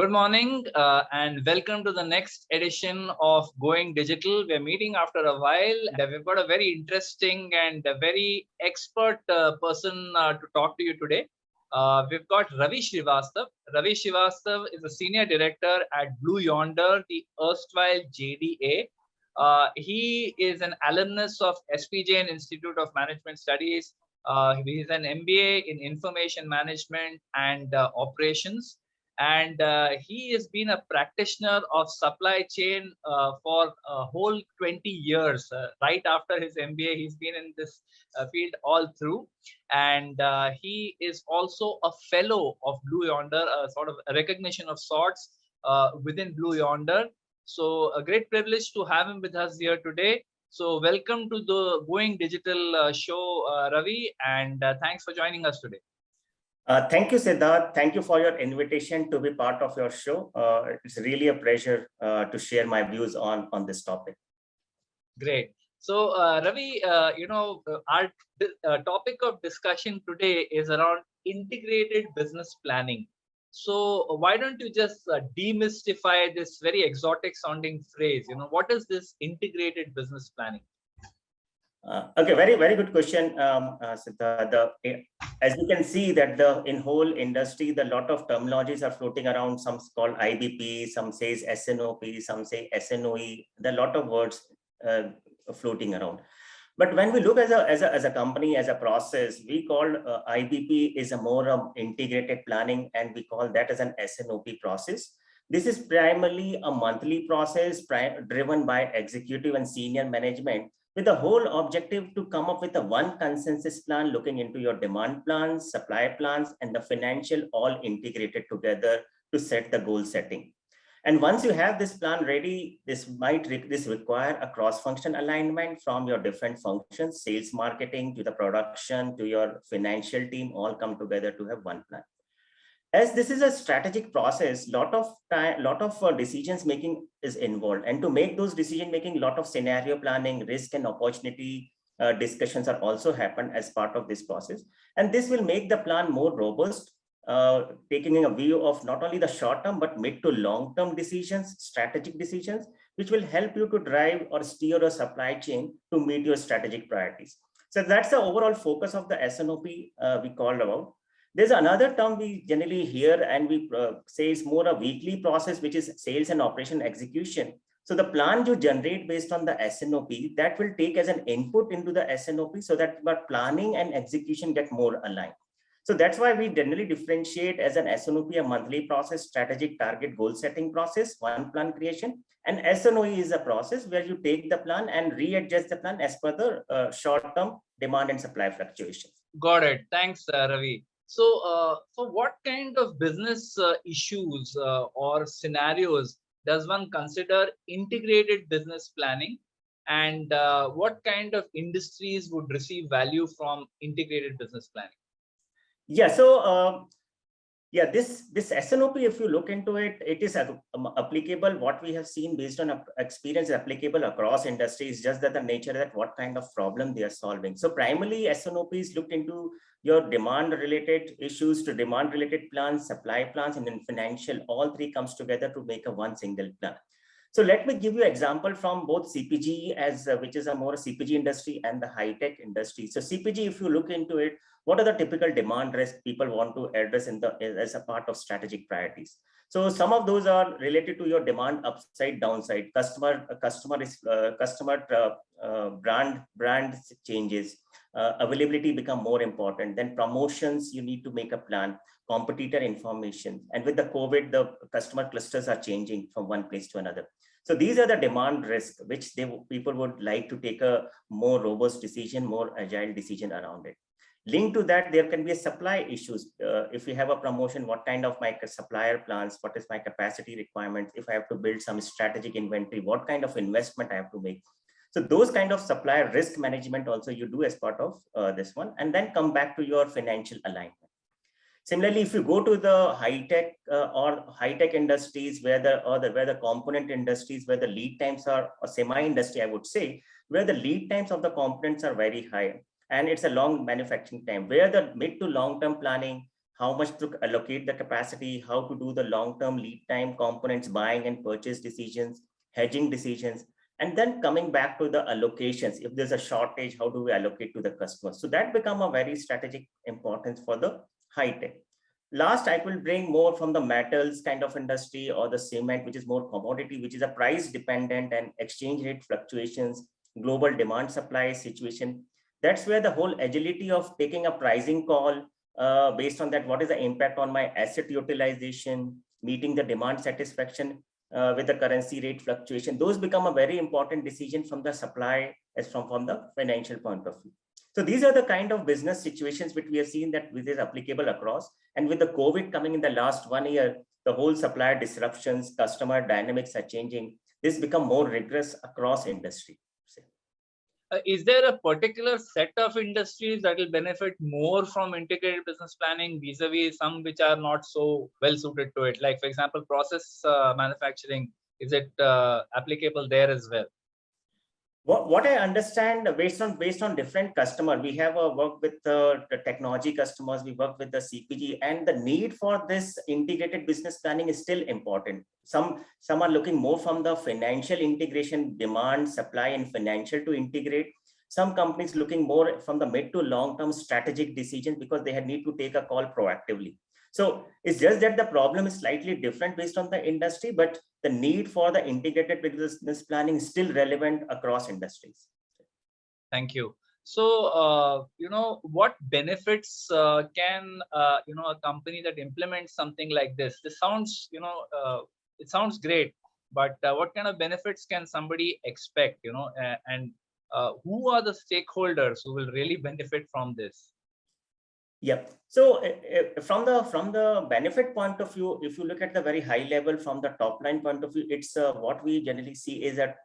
Good morning and welcome to the next edition of Going Digital. We're meeting after a while and we've got a very interesting and a very expert person to talk to you today. We've got Ravi Shrivastava. Ravi Shrivastava is a senior director at Blue Yonder, the erstwhile JDA. He is an alumnus of SPJ Institute of Management Studies. He is an MBA in Information Management and Operations. And he has been a practitioner of supply chain for a whole 20 years. Right after his MBA, he's been in this field all through. And he is also a fellow of Blue Yonder, a sort of a recognition of sorts within Blue Yonder. So a great privilege to have him with us here today. So welcome to the Going Digital show, Ravi, and thanks for joining us today. Thank you, Siddharth. Thank you for your invitation to be part of your show. It's really a pleasure to share my views on this topic. Great. So, Ravi, our topic of discussion today is around integrated business planning. So, why don't you just demystify this very exotic sounding phrase? What is this integrated business planning? Okay, very good question, Siddharth. As you can see that in whole industry, the lot of terminologies are floating around. Some called IBP, some says SNOP, some say SNOE. There are a lot of words floating around. But when we look as a company, as a process, we call IBP is a more integrated planning, and we call that as an SNOP process. This is primarily a monthly process driven by executive and senior management, with the whole objective to come up with a one consensus plan, looking into your demand plans, supply plans, and the financial all integrated together to set the goal setting. And once you have this plan ready, this require a cross-function alignment from your different functions, sales, marketing, to the production, to your financial team, all come together to have one plan. As this is a strategic process, lot of decisions making is involved, and to make those decision making, lot of scenario planning, risk and opportunity discussions are also happen as part of this process. And this will make the plan more robust, taking a view of not only the short term but mid to long term decisions, strategic decisions, which will help you to drive or steer a supply chain to meet your strategic priorities. So that's the overall focus of the SNOP we called about. There's another term we generally hear, and we say it's more a weekly process, which is sales and operation execution. So the plan you generate based on the SNOP, that will take as an input into the SNOP, so that planning and execution get more aligned. So that's why we generally differentiate as an SNOP, a monthly process, strategic target goal setting process, one plan creation, and SNOE is a process where you take the plan and readjust the plan as per the short-term demand and supply fluctuations. Got it. Thanks, Ravi. So, what kind of business issues or scenarios does one consider integrated business planning, and what kind of industries would receive value from integrated business planning? Yeah, so this SNOP, if you look into it, it is applicable. What we have seen based on experience applicable across industries, just that the nature that what kind of problem they are solving. So primarily SNOPs looked into your demand related issues to demand related plans, supply plans, and then financial. All three comes together to make a one single plan. So let me give you an example from both CPG, which is a more CPG industry, and the high-tech industry. So CPG, if you look into it, what are the typical demand risks people want to address as a part of strategic priorities? So some of those are related to your demand upside, downside, brand changes, availability become more important. Then promotions, you need to make a plan, competitor information. And with the COVID, the customer clusters are changing from one place to another. So these are the demand risks, which people would like to take a more robust decision, more agile decision around it. Linked to that, there can be a supply issues. If we have a promotion, what kind of my supplier plans, what is my capacity requirements? If I have to build some strategic inventory, what kind of investment I have to make? So those kind of supplier risk management also you do as part of this one, and then come back to your financial alignment. Similarly, if you go to the high-tech industries, where the component industries, where the lead times are, or semi-industry, I would say, where the lead times of the components are very high, and it's a long manufacturing time, where the mid to long-term planning, how much to allocate the capacity, how to do the long-term lead time components, buying and purchase decisions, hedging decisions, and then coming back to the allocations. If there's a shortage, how do we allocate to the customers? So that become a very strategic importance for the high tech. Last, I will bring more from the metals kind of industry or the cement, which is more commodity, which is a price dependent and exchange rate fluctuations, global demand supply situation. That's where the whole agility of taking a pricing call based on that, what is the impact on my asset utilization, meeting the demand satisfaction with the currency rate fluctuation, those become a very important decision from the supply as from the financial point of view. So these are the kind of business situations which we have seen that this is applicable across. And with the COVID coming in the last 1 year, the whole supplier disruptions, customer dynamics are changing. This become more rigorous across industry. Is there a particular set of industries that will benefit more from integrated business planning vis-a-vis some which are not so well suited to it? Like, for example, process manufacturing, is it applicable there as well? What I understand based on different customer, we have a work with the technology customers, we work with the CPG, and the need for this integrated business planning is still important. Some are looking more from the financial integration, demand, supply, and financial to integrate. Some companies looking more from the mid to long-term strategic decisions because they need to take a call proactively. So it's just that the problem is slightly different based on the industry, but the need for the integrated business planning is still relevant across industries. Thank you. So, what benefits can, a company that implements something like this? This sounds, it sounds great, but what kind of benefits can somebody expect, and who are the stakeholders who will really benefit from this? Yeah. So from the benefit point of view, if you look at the very high level from the top line point of view, it's what we generally see is that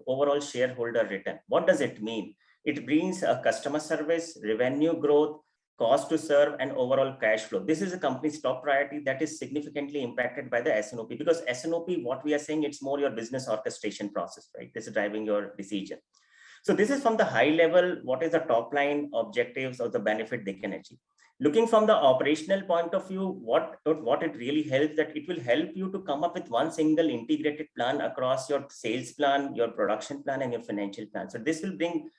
overall shareholder return. What does it mean? It brings a customer service, revenue growth, cost to serve, and overall cash flow. This is a company's top priority that is significantly impacted by the S&OP, because S&OP, what we are saying, it's more your business orchestration process, right? This is driving your decision. So this is from the high level, what is the top line objectives or the benefit they can achieve. Looking from the operational point of view, what it really helps, that it will help you to come up with one single integrated plan across your sales plan, your production plan, and your financial plan. So this will bring,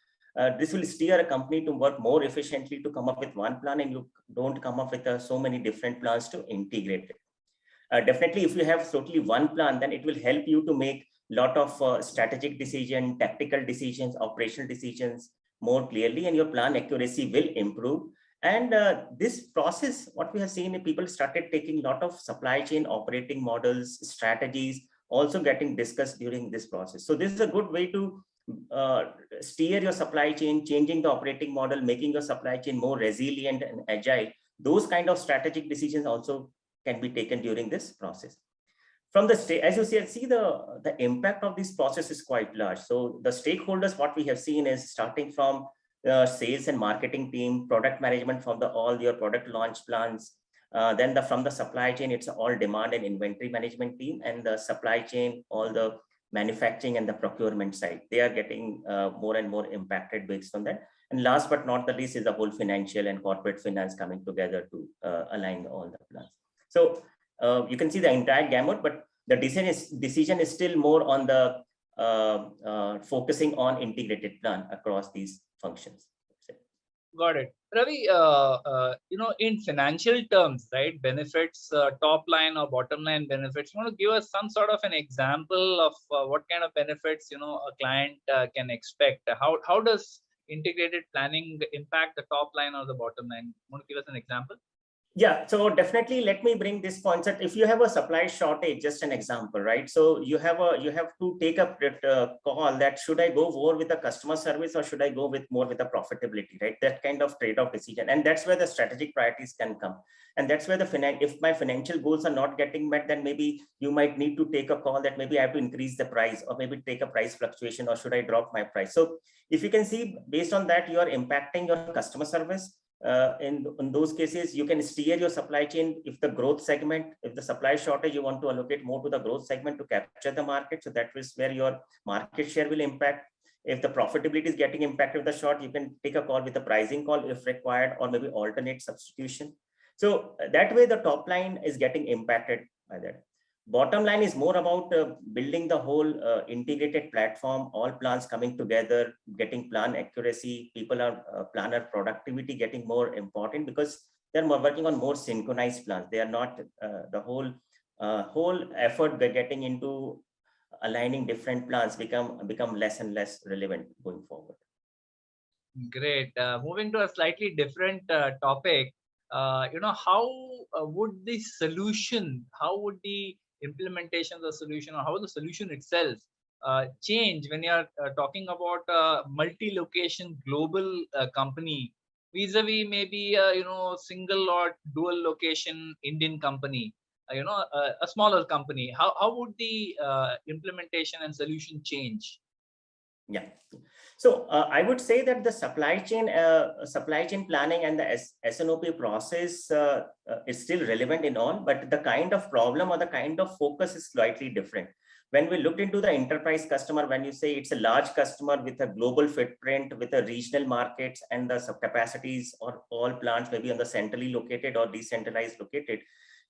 this will steer a company to work more efficiently to come up with one plan, and you don't come up with so many different plans to integrate it. Definitely, if you have totally one plan, then it will help you to make lot of strategic decision, tactical decisions, operational decisions more clearly, and your plan accuracy will improve. And this process, what we have seen, people started taking a lot of supply chain operating models, strategies, also getting discussed during this process. So this is a good way to steer your supply chain, changing the operating model, making your supply chain more resilient and agile. Those kind of strategic decisions also can be taken during this process. From the state, as you see the impact of this process is quite large. So the stakeholders, what we have seen is starting from sales and marketing team, product management for all your product launch plans. Then from the supply chain, it's all demand and inventory management team, and the supply chain, all the manufacturing and the procurement side. They are getting more and more impacted based on that. And last but not the least is the whole financial and corporate finance coming together to align all the plans. So you can see the entire gamut, but the decision is still more on the focusing on integrated plan across these functions. Got it. Ravi, in financial terms, right, benefits, top line or bottom line benefits, you want to give us some sort of an example of what kind of benefits, a client can expect? How does integrated planning impact the top line or the bottom line? Want to give us an example? Yeah, so definitely let me bring this concept. If you have a supply shortage, just an example, right? So you have to take a call that should I go more with the customer service or should I go more with the profitability, right? That kind of trade-off decision. And that's where the strategic priorities can come. And that's where if my financial goals are not getting met, then maybe you might need to take a call that maybe I have to increase the price or maybe take a price fluctuation, or should I drop my price? So if you can see based on that, you are impacting your customer service. In those cases, you can steer your supply chain. If the growth segment, if the supply shortage, you want to allocate more to the growth segment to capture the market. So that is where your market share will impact. If the profitability is getting impacted with the short, you can take a call with the pricing call if required, or maybe alternate substitution. So that way the top line is getting impacted by that. Bottom line is more about building the whole integrated platform, all plans coming together, getting plan accuracy. People are planner productivity getting more important because they're working on more synchronized plans. They are not the whole effort they're getting into aligning different plans become less and less relevant going forward. Great. Moving to a slightly different topic, how would the solution, how would the implementation of the solution, or how the solution itself change when you're talking about a multi-location global company vis-a-vis maybe single or dual location Indian company, a smaller company? How would the implementation and solution change? Yeah. So I would say that the supply chain planning and the SNOP process is still relevant in all, but the kind of problem or the kind of focus is slightly different. When we looked into the enterprise customer, when you say it's a large customer with a global footprint, with a regional markets and the capacities or all plants maybe on the centrally located or decentralized located,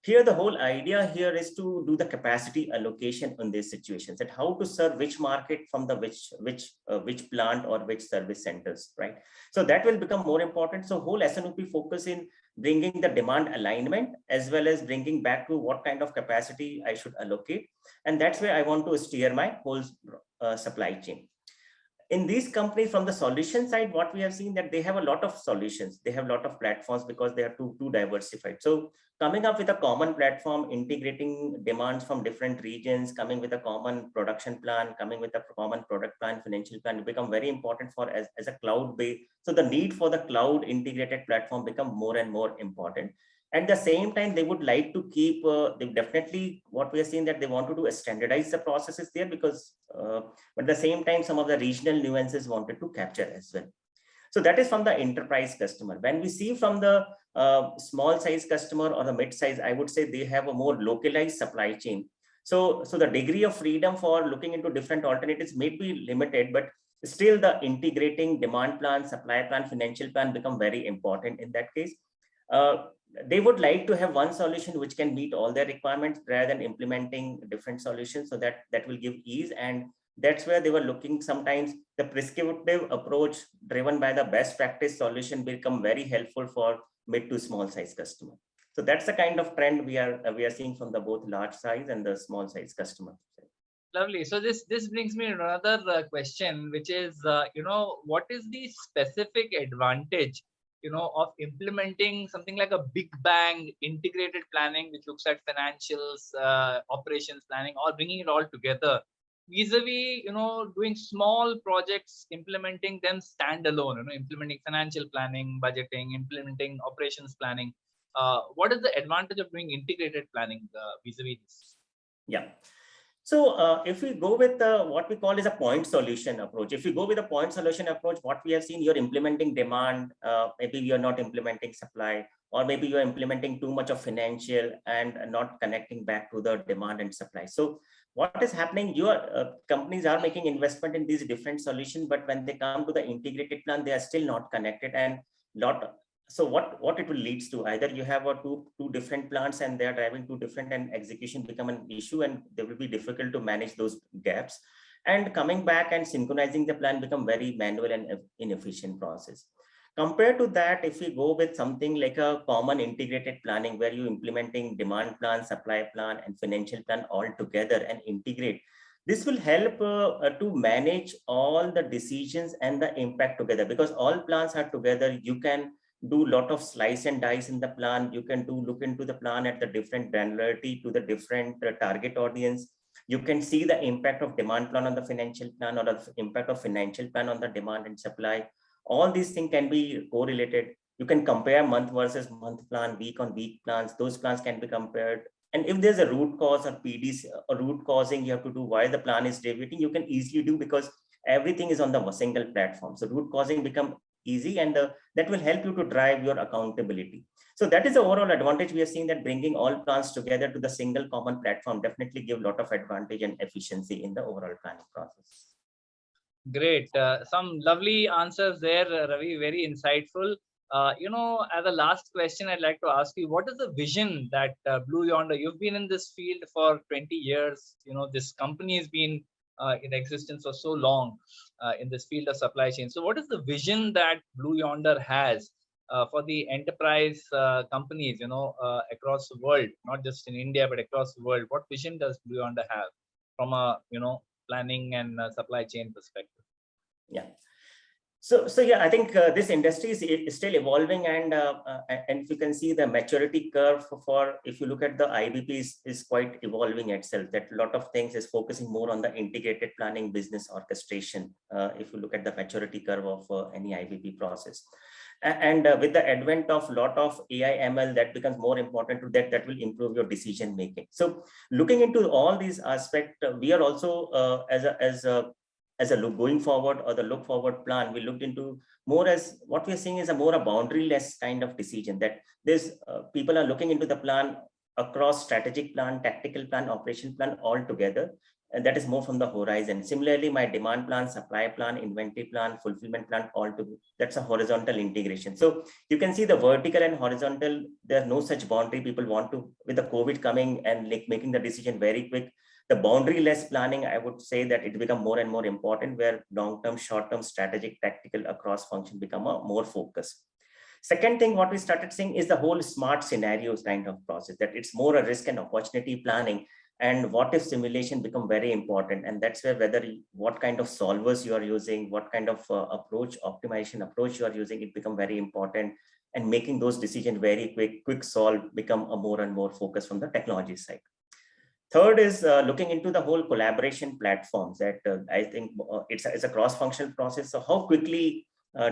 here, the whole idea here is to do the capacity allocation in these situations, and how to serve which market from the which plant or which service centers, right? So that will become more important. So whole SNOP focus in bringing the demand alignment as well as bringing back to what kind of capacity I should allocate, and that's where I want to steer my whole supply chain. In these companies from the solution side, what we have seen that they have a lot of solutions, they have a lot of platforms because they are too diversified. So coming up with a common platform, integrating demands from different regions, coming with a common production plan, coming with a common product plan, financial plan, become very important for as a cloud base. So the need for the cloud integrated platform become more and more important. At the same time, they would like to keep, they definitely, what we are seeing that they want to do is standardize the processes there because, but at the same time, some of the regional nuances wanted to capture as well. So that is from the enterprise customer. When we see from the small size customer or the mid size, I would say they have a more localized supply chain. So the degree of freedom for looking into different alternatives may be limited, but still the integrating demand plan, supply plan, financial plan become very important in that case. They would like to have one solution which can meet all their requirements rather than implementing different solutions, so that will give ease. And that's where they were looking. Sometimes the prescriptive approach driven by the best practice solution become very helpful for mid to small size customer. So that's the kind of trend we are seeing from the both large size and the small size customer. Lovely. So this brings me to another question, which is, what is the specific advantage, of implementing something like a big bang integrated planning, which looks at financials, operations planning, or bringing it all together, vis-a-vis, doing small projects, implementing them standalone, implementing financial planning, budgeting, implementing operations planning. What is the advantage of doing integrated planning vis-a-vis this? Yeah. So if we go with what we call is a point solution approach, if you go with a point solution approach, what we have seen, you're implementing demand, maybe you're not implementing supply, or maybe you're implementing too much of financial and not connecting back to the demand and supply. So what is happening, your companies are making investment in these different solutions, but when they come to the integrated plan, they are still not connected and lot. So what it will leads to, either you have two different plants and they are driving two different, and execution become an issue and they will be difficult to manage those gaps, and coming back and synchronizing the plan become very manual and inefficient process. Compared to that, if we go with something like a common integrated planning where you implementing demand plan, supply plan and financial plan all together and integrate, this will help to manage all the decisions and the impact together, because all plans are together. You can do a lot of slice and dice in the plan. You can look into the plan at the different granularity to the different target audience. You can see the impact of demand plan on the financial plan, or the impact of financial plan on the demand and supply. All these things can be correlated. You can compare month versus month plan, week on week plans. Those plans can be compared. And if there's a root cause or PDs or root causing, you have to do why the plan is deviating, you can easily do because everything is on the single platform. So root causing become easy, and that will help you to drive your accountability. So that is the overall advantage we are seeing, that bringing all plans together to the single common platform definitely give a lot of advantage and efficiency in the overall planning process. Great. Some lovely answers there, Ravi, very insightful. As a last question, I'd like to ask you, what is the vision that Blue Yonder, you've been in this field for 20 years, this company has been in existence for so long in this field of supply chain. So what is the vision that Blue Yonder has for the enterprise companies, across the world, not just in India, but across the world? What vision does Blue Yonder have from a, planning and supply chain perspective? Yeah. So yeah, I think this industry is still evolving, and if you can see the maturity curve for if you look at the IBP is quite evolving itself. That a lot of things is focusing more on the integrated planning, business orchestration. If you look at the maturity curve of any IBP process, and with the advent of lot of AI ML, that becomes more important to that will improve your decision making. So looking into all these aspects, we are also as a look going forward, or the look forward plan, we looked into more as what we're seeing is a more a boundaryless kind of decision, that there's people are looking into the plan across strategic plan, tactical plan, operation plan all together. And that is more from the horizon. Similarly, my demand plan, supply plan, inventory plan, fulfillment plan, all together, that's a horizontal integration. So you can see the vertical and horizontal, there's no such boundary. People want to, with the COVID coming and like making the decision very quick, the boundary-less planning, I would say that it become more and more important, where long-term, short-term, strategic, tactical, across function become a more focus. Second thing, what we started seeing is the whole smart scenarios kind of process, that it's more a risk and opportunity planning, and what if simulation become very important. And that's where what kind of solvers you are using, what kind of optimization approach you are using, it become very important. And making those decisions very quick solve become a more and more focus from the technology side. Third is looking into the whole collaboration platforms, that I think it's a cross-functional process. So how quickly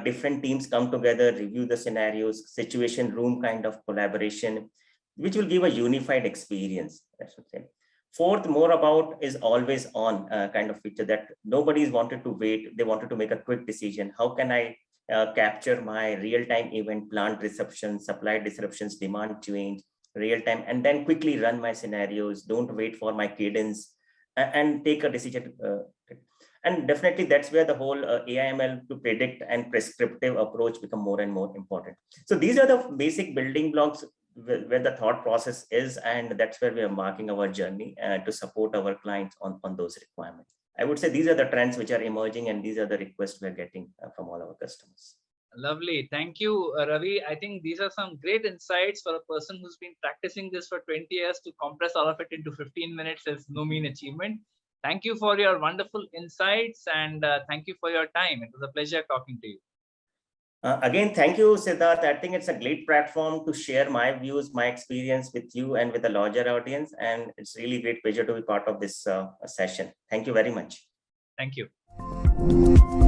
different teams come together, review the scenarios, situation room kind of collaboration, which will give a unified experience. That's what I'm saying. Fourth, more about is always on kind of feature, that nobody's wanted to wait. They wanted to make a quick decision. How can I capture my real-time event, plant disruption, supply disruptions, demand change, real time, and then quickly run my scenarios, don't wait for my cadence, and take a decision. And definitely that's where the whole AIML to predict and prescriptive approach become more and more important. So these are the basic building blocks where the thought process is, and that's where we are marking our journey to support our clients on those requirements. I would say these are the trends which are emerging, and these are the requests we're getting from all our customers. Lovely. Thank you, Ravi. I think these are some great insights for a person who's been practicing this for 20 years. To compress all of it into 15 minutes is no mean achievement. Thank you for your wonderful insights, and thank you for your time. It was a pleasure talking to you. Again, thank you, Siddharth. I think it's a great platform to share my views, my experience with you and with the larger audience. And it's really great pleasure to be part of this session. Thank you very much. Thank you.